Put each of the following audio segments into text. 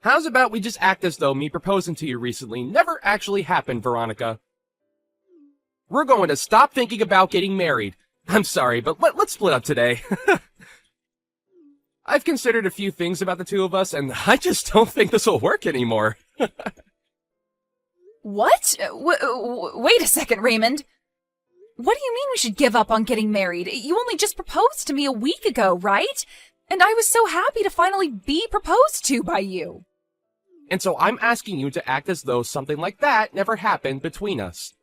How's about we just act as though me proposing to you recently never actually happened, Veronica? We're going to stop thinking about getting married. I'm sorry, but let's split up today. I've considered a few things about the two of us, and I just don't think this will work anymore. What? Wait a second, Raymond. What do you mean we should give up on getting married? You only just proposed to me a week ago, right? And I was so happy to finally be proposed to by you. And so I'm asking you to act as though something like that never happened between us.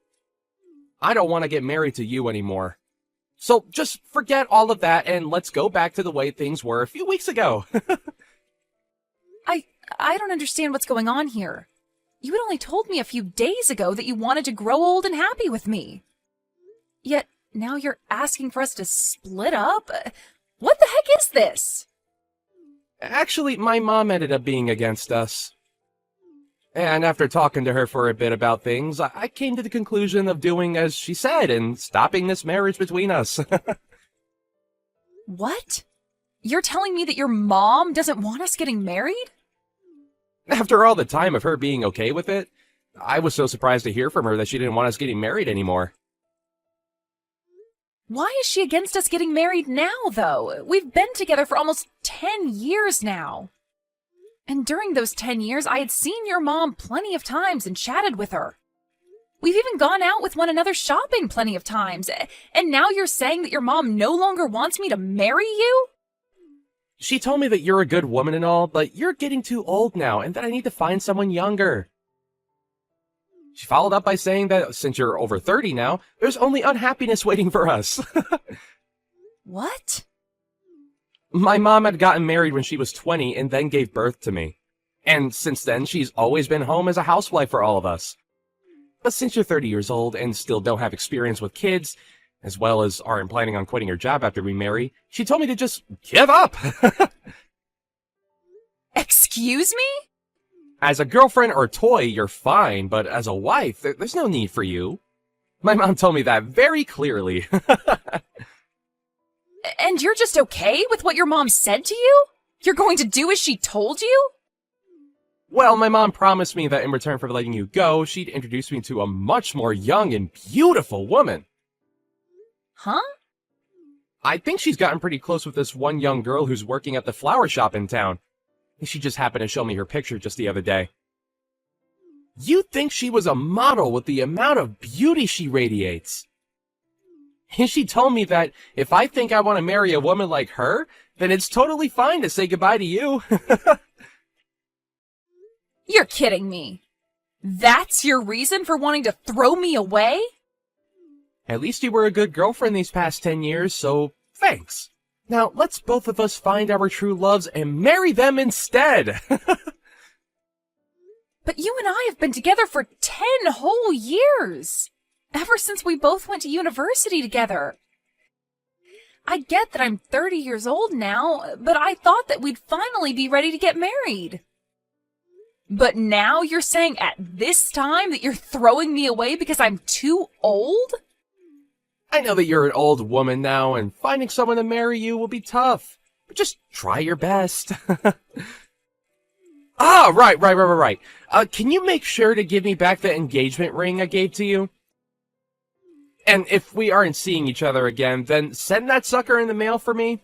I don't want to get married to you anymore. So just forget all of that and let's go back to the way things were a few weeks ago. I don't understand what's going on here. You had only told me a few days ago that you wanted to grow old and happy with me. Yet now you're asking for us to split up? What the heck is this? Actually, my mom ended up being against us. And after talking to her for a bit about things, I came to the conclusion of doing as she said and stopping this marriage between us. What? You're telling me that your mom doesn't want us getting married? After all the time of her being okay with it, I was so surprised to hear from her that she didn't want us getting married anymore. Why is she against us getting married now, though? We've been together for almost 10 years now. And during those 10 years, I had seen your mom plenty of times and chatted with her. We've even gone out with one another shopping plenty of times. And now you're saying that your mom no longer wants me to marry you? She told me that you're a good woman and all, but you're getting too old now and that I need to find someone younger. She followed up by saying that since you're over 30 now, there's only unhappiness waiting for us. What? My mom had gotten married when she was 20 and then gave birth to me. And since then, she's always been home as a housewife for all of us. But since you're 30 years old and still don't have experience with kids, as well as aren't planning on quitting your job after we marry, she told me to just give up. Excuse me? As a girlfriend or toy, you're fine, but as a wife, there's no need for you. My mom told me that very clearly. And you're just okay with what your mom said to you? You're going to do as she told you? Well, my mom promised me that in return for letting you go, she'd introduce me to a much more young and beautiful woman. Huh? I think she's gotten pretty close with this one young girl who's working at the flower shop in town. She just happened to show me her picture just the other day. You'd think she was a model with the amount of beauty she radiates. And she told me that if I think I want to marry a woman like her, then it's totally fine to say goodbye to you. You're kidding me. That's your reason for wanting to throw me away? At least you were a good girlfriend these past 10 years, so thanks. Now, let's both of us find our true loves and marry them instead. But you and I have been together for 10 whole years. Ever since we both went to university together. I get that I'm 30 years old now, but I thought that we'd finally be ready to get married. But now you're saying at this time that you're throwing me away because I'm too old? I know that you're an old woman now, and finding someone to marry you will be tough. But just try your best. Right. Can you make sure to give me back the engagement ring I gave to you? And if we aren't seeing each other again, then send that sucker in the mail for me.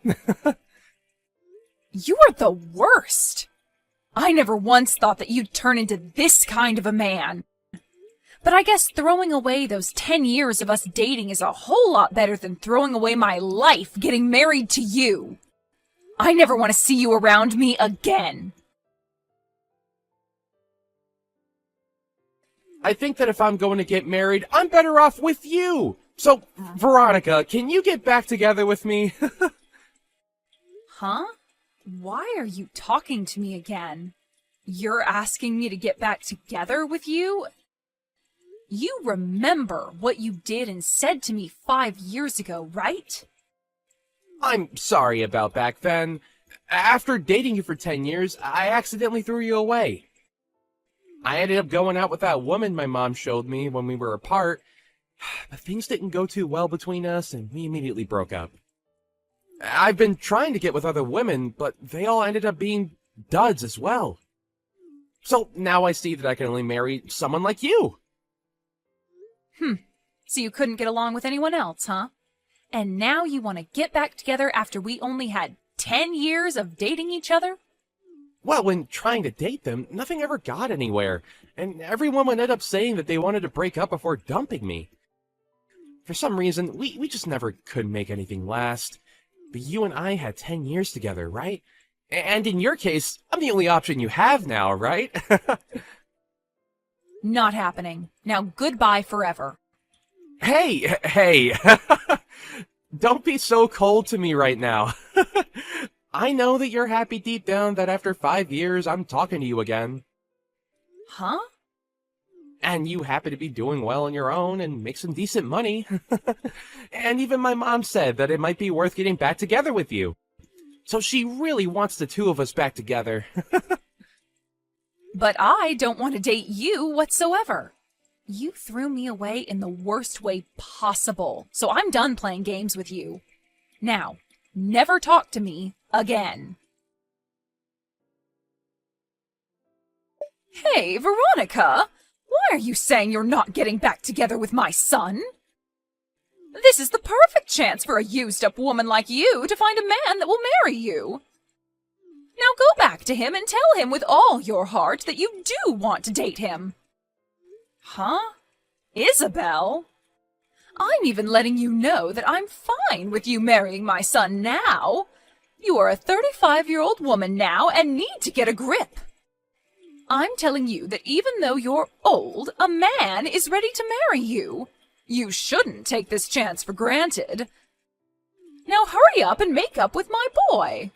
You are the worst. I never once thought that you'd turn into this kind of a man. But I guess throwing away those 10 years of us dating is a whole lot better than throwing away my life getting married to you. I never want to see you around me again. I think that if I'm going to get married, I'm better off with you. So, Veronica, can you get back together with me? Huh? Why are you talking to me again? You're asking me to get back together with you? You remember what you did and said to me 5 years ago, right? I'm sorry about back then. After dating you for 10 years, I accidentally threw you away. I ended up going out with that woman my mom showed me when we were apart, but things didn't go too well between us and we immediately broke up. I've been trying to get with other women, but they all ended up being duds as well. So now I see that I can only marry someone like you. So you couldn't get along with anyone else, huh? And now you want to get back together after we only had 10 years of dating each other? Well, when trying to date them, nothing ever got anywhere, and everyone would end up saying that they wanted to break up before dumping me. For some reason, we just never could make anything last. But you and I had 10 years together, right? And in your case, I'm the only option you have now, right? Not happening. Now goodbye forever. Hey! Don't be so cold to me right now. I know that you're happy deep down that after 5 years I'm talking to you again. Huh? And you happen to be doing well on your own and make some decent money. And even my mom said that it might be worth getting back together with you. So she really wants the two of us back together. But I don't want to date you whatsoever. You threw me away in the worst way possible, so I'm done playing games with you. Now, never talk to me again. Hey, Veronica! Why are you saying you're not getting back together with my son? This is the perfect chance for a used-up woman like you to find a man that will marry you. Now go back to him and tell him with all your heart that you do want to date him. Huh? Isabel? I'm even letting you know that I'm fine with you marrying my son now. You are a 35-year-old woman now and need to get a grip. I'm telling you that even though you're old, a man is ready to marry you. You shouldn't take this chance for granted. Now hurry up and make up with my boy.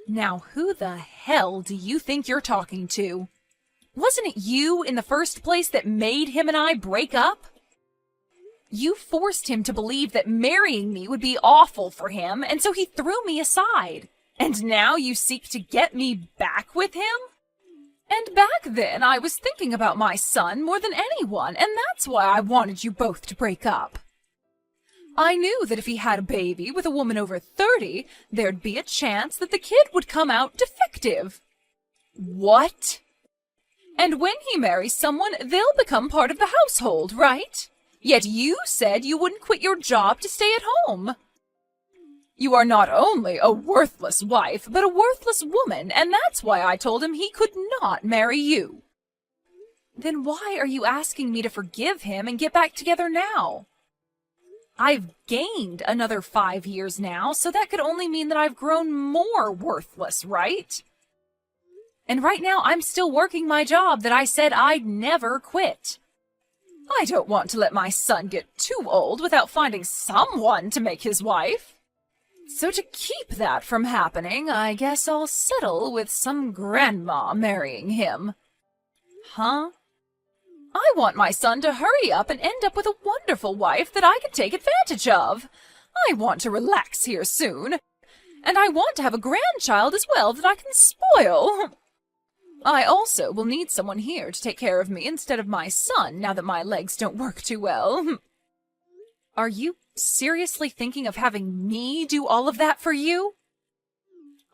Now who the hell do you think you're talking to? Wasn't it you in the first place that made him and I break up? You forced him to believe that marrying me would be awful for him, and so he threw me aside. And now you seek to get me back with him? And back then I was thinking about my son more than anyone, and that's why I wanted you both to break up. I knew that if he had a baby with a woman over 30, there'd be a chance that the kid would come out defective. What? And when he marries someone, they'll become part of the household, right? Yet you said you wouldn't quit your job to stay at home. You are not only a worthless wife, but a worthless woman, and that's why I told him he could not marry you. Then why are you asking me to forgive him and get back together now? I've gained another 5 years now, so that could only mean that I've grown more worthless, right? And right now I'm still working my job that I said I'd never quit. I don't want to let my son get too old without finding someone to make his wife. So to keep that from happening, I guess I'll settle with some grandma marrying him. Huh? I want my son to hurry up and end up with a wonderful wife that I can take advantage of. I want to relax here soon. And I want to have a grandchild as well that I can spoil. I also will need someone here to take care of me instead of my son now that my legs don't work too well. Are you seriously thinking of having me do all of that for you?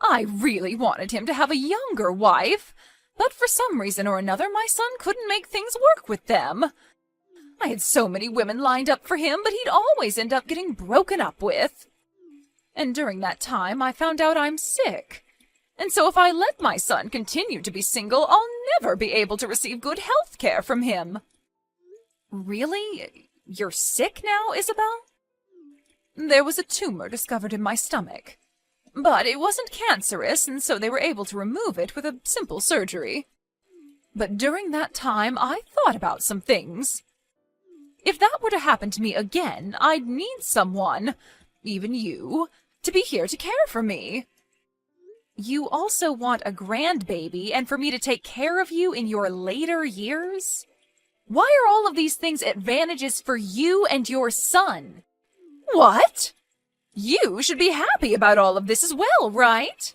I really wanted him to have a younger wife, but for some reason or another my son couldn't make things work with them. I had so many women lined up for him, but he'd always end up getting broken up with. And during that time I found out I'm sick. And so if I let my son continue to be single, I'll never be able to receive good health care from him. Really? You're sick now, Isabel? There was a tumor discovered in my stomach. But it wasn't cancerous, and so they were able to remove it with a simple surgery. But during that time, I thought about some things. If that were to happen to me again, I'd need someone, even you, to be here to care for me. You also want a grandbaby and for me to take care of you in your later years? Why are all of these things advantages for you and your son? What? You should be happy about all of this as well, right?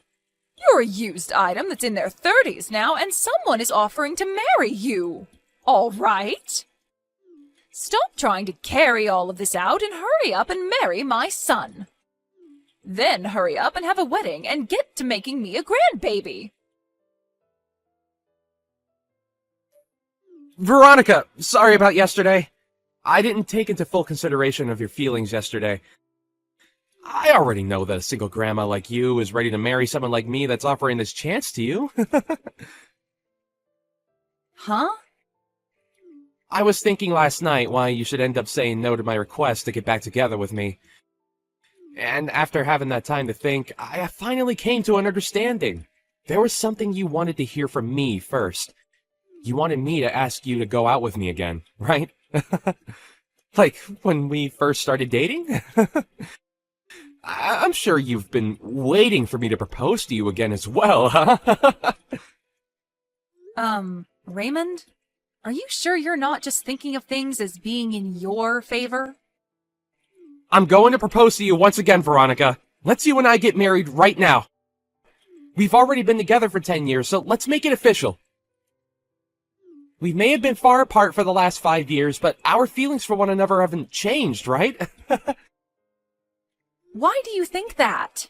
You're a used item that's in their 30s now, and someone is offering to marry you. All right? Stop trying to carry all of this out and hurry up and marry my son. Then hurry up and have a wedding and get to making me a grandbaby. Veronica, sorry about yesterday. I didn't take into full consideration of your feelings yesterday. I already know that a single grandma like you is ready to marry someone like me that's offering this chance to you. Huh? I was thinking last night why you should end up saying no to my request to get back together with me. And after having that time to think, I finally came to an understanding. There was something you wanted to hear from me first. You wanted me to ask you to go out with me again, right? Like when we first started dating? I'm sure you've been waiting for me to propose to you again as well, huh? Raymond? Are you sure you're not just thinking of things as being in your favor? I'm going to propose to you once again, Veronica. Let's you and I get married right now. We've already been together for 10 years, so let's make it official. We may have been far apart for the last 5 years, but our feelings for one another haven't changed, right? Why do you think that?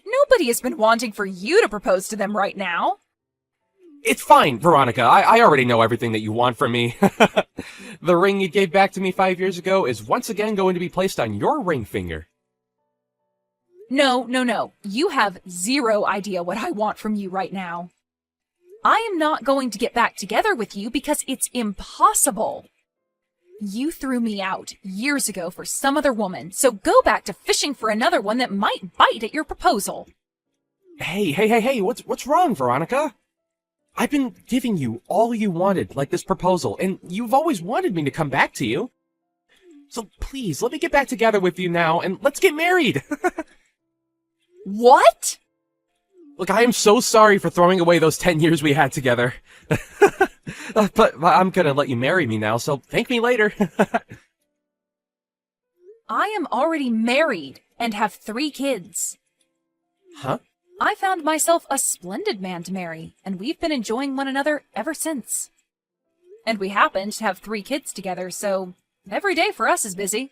Nobody has been wanting for you to propose to them right now. It's fine, Veronica. I already know everything that you want from me. The ring you gave back to me 5 years ago is once again going to be placed on your ring finger. No. You have zero idea what I want from you right now. I am not going to get back together with you because it's impossible. You threw me out years ago for some other woman, so go back to fishing for another one that might bite at your proposal. Hey, what's wrong, Veronica? I've been giving you all you wanted, like this proposal, and you've always wanted me to come back to you. So please, let me get back together with you now, and let's get married. What? Look, I am so sorry for throwing away those 10 years we had together. But I'm gonna let you marry me now, so thank me later. I am already married and have 3 kids. Huh? I found myself a splendid man to marry, and we've been enjoying one another ever since. And we happen to have 3 kids together, so every day for us is busy.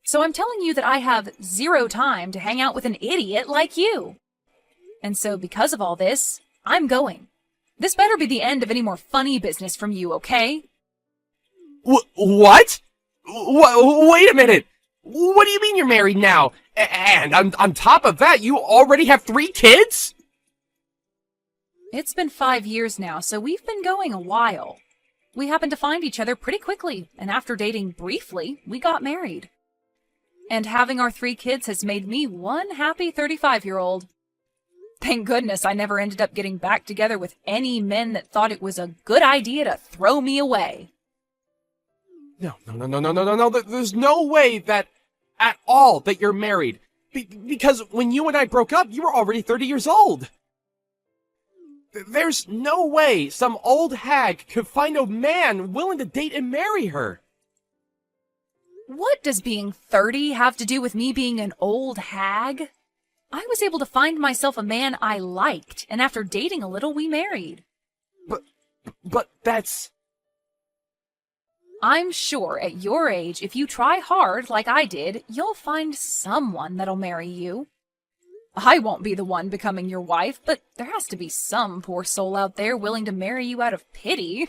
So I'm telling you that I have zero time to hang out with an idiot like you. And so because of all this, I'm going. This better be the end of any more funny business from you, okay? What? Wait a minute! What do you mean you're married now? And on top of that, you already have 3 kids? It's been 5 years now, so we've been going a while. We happened to find each other pretty quickly, and after dating briefly, we got married. And having our 3 kids has made me one happy 35-year-old. Thank goodness I never ended up getting back together with any men that thought it was a good idea to throw me away. No. There's no way that at all that you're married. Because when you and I broke up, you were already 30 years old. There's no way some old hag could find a man willing to date and marry her. What does being 30 have to do with me being an old hag? I was able to find myself a man I liked, and after dating a little, we married. But that's... I'm sure at your age, if you try hard like I did, you'll find someone that'll marry you. I won't be the one becoming your wife, but there has to be some poor soul out there willing to marry you out of pity.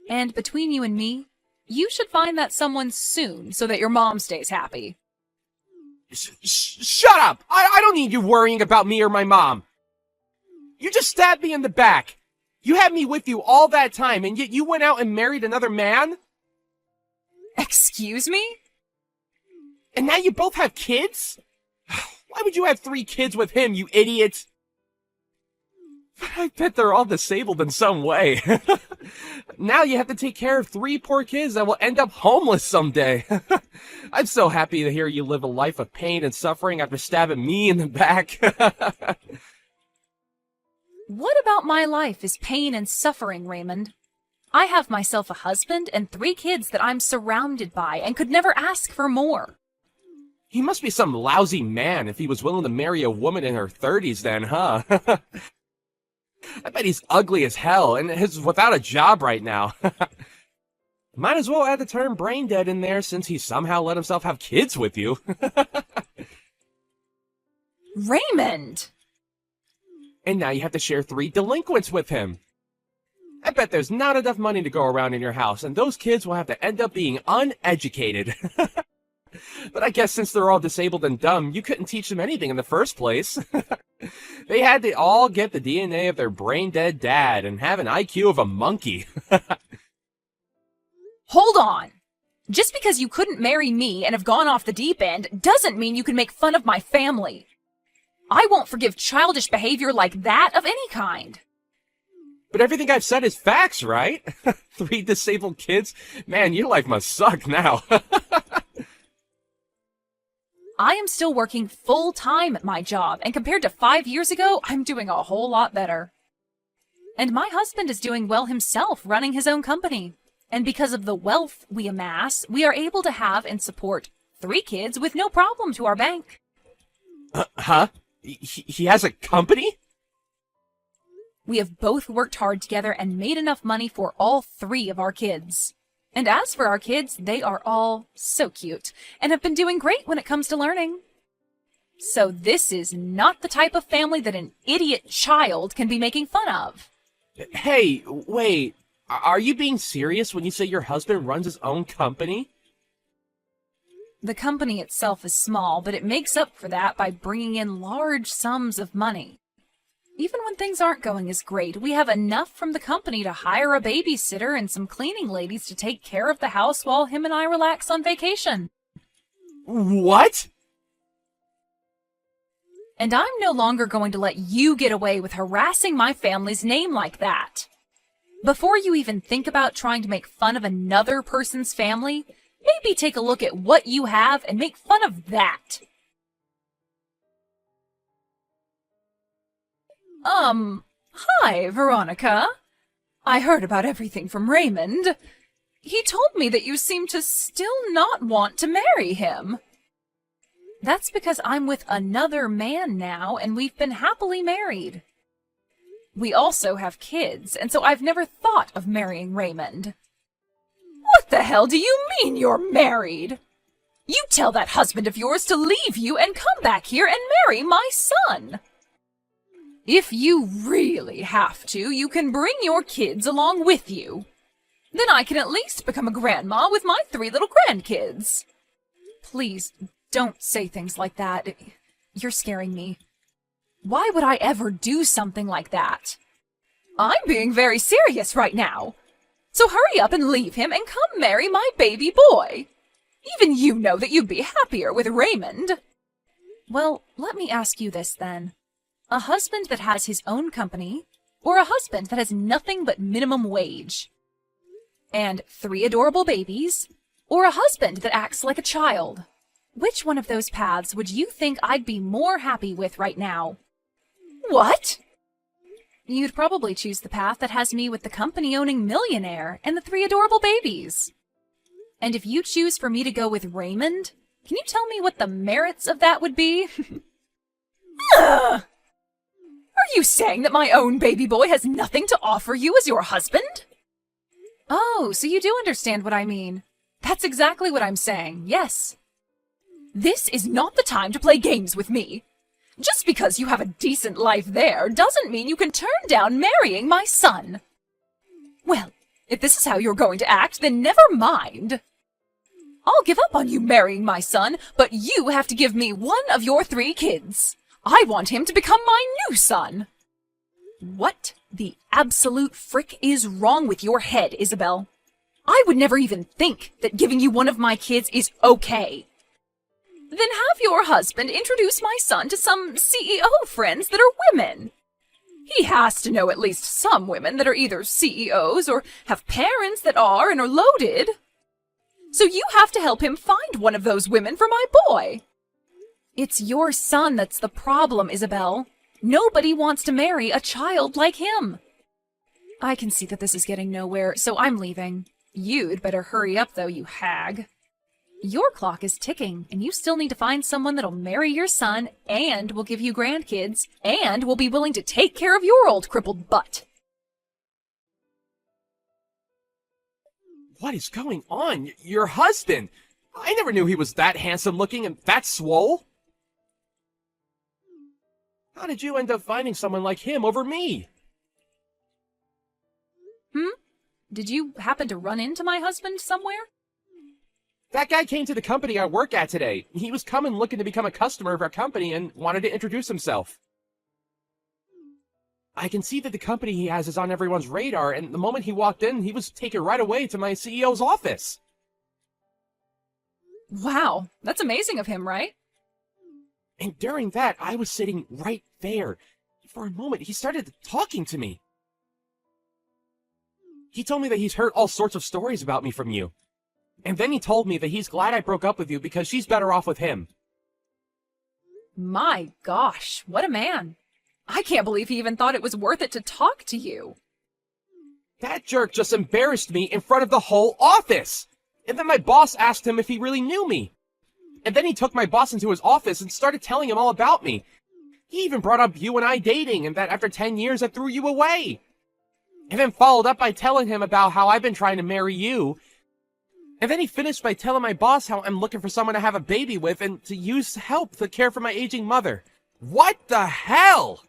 And between you and me, you should find that someone soon so that your mom stays happy. Shut up! I don't need you worrying about me or my mom. You just stabbed me in the back. You had me with you all that time, and yet you went out and married another man? Excuse me? And now you both have kids? Why would you have 3 kids with him, you idiot? I bet they're all disabled in some way. Now you have to take care of 3 poor kids that will end up homeless someday. I'm so happy to hear you live a life of pain and suffering after stabbing me in the back. What about my life is pain and suffering, Raymond? I have myself a husband and 3 kids that I'm surrounded by and could never ask for more. He must be some lousy man if he was willing to marry a woman in her 30s then, huh? I bet he's ugly as hell and is without a job right now. Might as well add the term brain dead in there since he somehow let himself have kids with you. Raymond! And now you have to share 3 delinquents with him. I bet there's not enough money to go around in your house, and those kids will have to end up being uneducated. But I guess since they're all disabled and dumb, you couldn't teach them anything in the first place. They had to all get the DNA of their brain-dead dad and have an IQ of a monkey. Hold on! Just because you couldn't marry me and have gone off the deep end doesn't mean you can make fun of my family. I won't forgive childish behavior like that of any kind. But everything I've said is facts, right? 3 disabled kids? Man, your life must suck now. I am still working full-time at my job, and compared to 5 years ago, I'm doing a whole lot better. And my husband is doing well himself, running his own company. And because of the wealth we amass, we are able to have and support 3 kids with no problem to our bank. Huh? He has a company? We have both worked hard together and made enough money for all 3 of our kids. And as for our kids, they are all so cute and have been doing great when it comes to learning. So this is not the type of family that an idiot child can be making fun of. Hey, wait. Are you being serious when you say your husband runs his own company? The company itself is small, but it makes up for that by bringing in large sums of money. Even when things aren't going as great, we have enough from the company to hire a babysitter and some cleaning ladies to take care of the house while him and I relax on vacation. What? And I'm no longer going to let you get away with harassing my family's name like that. Before you even think about trying to make fun of another person's family, maybe take a look at what you have and make fun of that. Hi, Veronica. I heard about everything from Raymond. He told me that you seem to still not want to marry him. That's because I'm with another man now, and we've been happily married. We also have kids, and so I've never thought of marrying Raymond. What the hell do you mean you're married? You tell that husband of yours to leave you and come back here and marry my son. If you really have to, you can bring your kids along with you. Then I can at least become a grandma with my 3 little grandkids. Please, don't say things like that. You're scaring me. Why would I ever do something like that? I'm being very serious right now. So hurry up and leave him and come marry my baby boy. Even you know that you'd be happier with Raymond. Well, let me ask you this then. A husband that has his own company, or a husband that has nothing but minimum wage? And 3 adorable babies, or a husband that acts like a child? Which one of those paths would you think I'd be more happy with right now? What? You'd probably choose the path that has me with the company-owning millionaire and the 3 adorable babies. And if you choose for me to go with Raymond, can you tell me what the merits of that would be? Ugh! Are you saying that my own baby boy has nothing to offer you as your husband? Oh, so you do understand what I mean. That's exactly what I'm saying, yes. This is not the time to play games with me. Just because you have a decent life there doesn't mean you can turn down marrying my son. Well, if this is how you're going to act, then never mind. I'll give up on you marrying my son, but you have to give me one of your 3 kids. I want him to become my new son. What the absolute frick is wrong with your head, Isabel? I would never even think that giving you one of my kids is okay. Then have your husband introduce my son to some CEO friends that are women. He has to know at least some women that are either CEOs or have parents that are and are loaded. So you have to help him find one of those women for my boy. It's your son that's the problem, Isabel. Nobody wants to marry a child like him. I can see that this is getting nowhere, so I'm leaving. You'd better hurry up, though, you hag. Your clock is ticking, and you still need to find someone that'll marry your son, and will give you grandkids, and will be willing to take care of your old crippled butt. What is going on? Your husband! I never knew he was that handsome looking and that swole. How did you end up finding someone like him over me? Did you happen to run into my husband somewhere? That guy came to the company I work at today. He was coming looking to become a customer of our company and wanted to introduce himself. I can see that the company he has is on everyone's radar, and the moment he walked in, he was taken right away to my CEO's office. Wow, that's amazing of him, right? And during that, I was sitting right there. For a moment, he started talking to me. He told me that he's heard all sorts of stories about me from you. And then he told me that he's glad I broke up with you because she's better off with him. My gosh, what a man. I can't believe he even thought it was worth it to talk to you. That jerk just embarrassed me in front of the whole office. And then my boss asked him if he really knew me. And then he took my boss into his office and started telling him all about me. He even brought up you and I dating, and that after 10 years I threw you away. And then followed up by telling him about how I've been trying to marry you. And then he finished by telling my boss how I'm looking for someone to have a baby with and to use help to care for my aging mother. What the hell?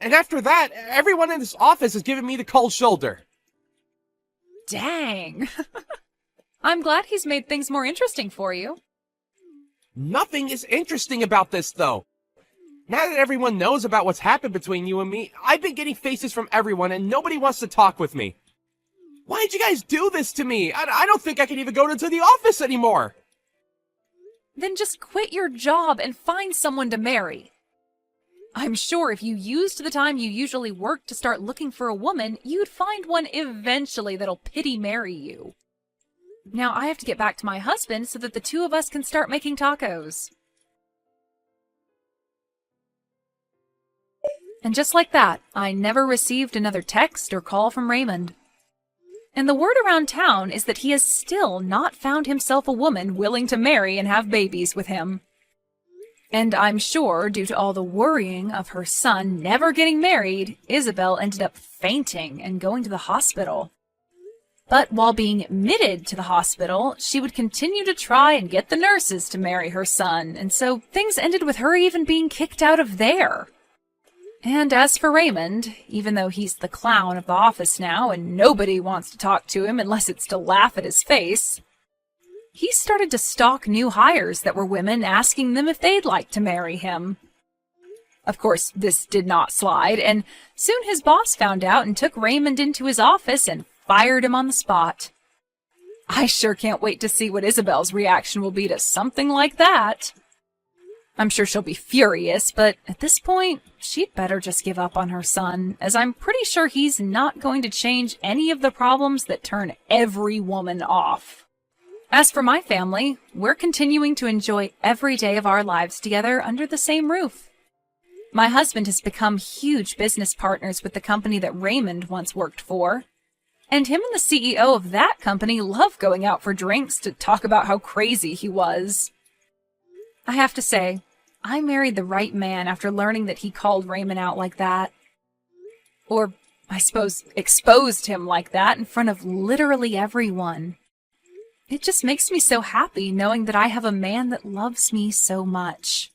And after that, everyone in this office is giving me the cold shoulder. Dang. I'm glad he's made things more interesting for you. Nothing is interesting about this, though. Now that everyone knows about what's happened between you and me, I've been getting faces from everyone and nobody wants to talk with me. Why did you guys do this to me? I don't think I can even go into the office anymore. Then just quit your job and find someone to marry. I'm sure if you used the time you usually work to start looking for a woman, you'd find one eventually that'll pity marry you. Now I have to get back to my husband so that the two of us can start making tacos. And just like that, I never received another text or call from Raymond. And the word around town is that he has still not found himself a woman willing to marry and have babies with him. And I'm sure, due to all the worrying of her son never getting married, Isabel ended up fainting and going to the hospital. But while being admitted to the hospital, she would continue to try and get the nurses to marry her son, and so things ended with her even being kicked out of there. And as for Raymond, even though he's the clown of the office now and nobody wants to talk to him unless it's to laugh at his face, he started to stalk new hires that were women, asking them if they'd like to marry him. Of course, this did not slide, and soon his boss found out and took Raymond into his office and fired him on the spot. I sure can't wait to see what Isabel's reaction will be to something like that. I'm sure she'll be furious, but at this point, she'd better just give up on her son, as I'm pretty sure he's not going to change any of the problems that turn every woman off. As for my family, we're continuing to enjoy every day of our lives together under the same roof. My husband has become huge business partners with the company that Raymond once worked for, and him and the CEO of that company love going out for drinks to talk about how crazy he was. I have to say, I married the right man after learning that he called Raymond out like that. Or, I suppose, exposed him like that in front of literally everyone. It just makes me so happy knowing that I have a man that loves me so much.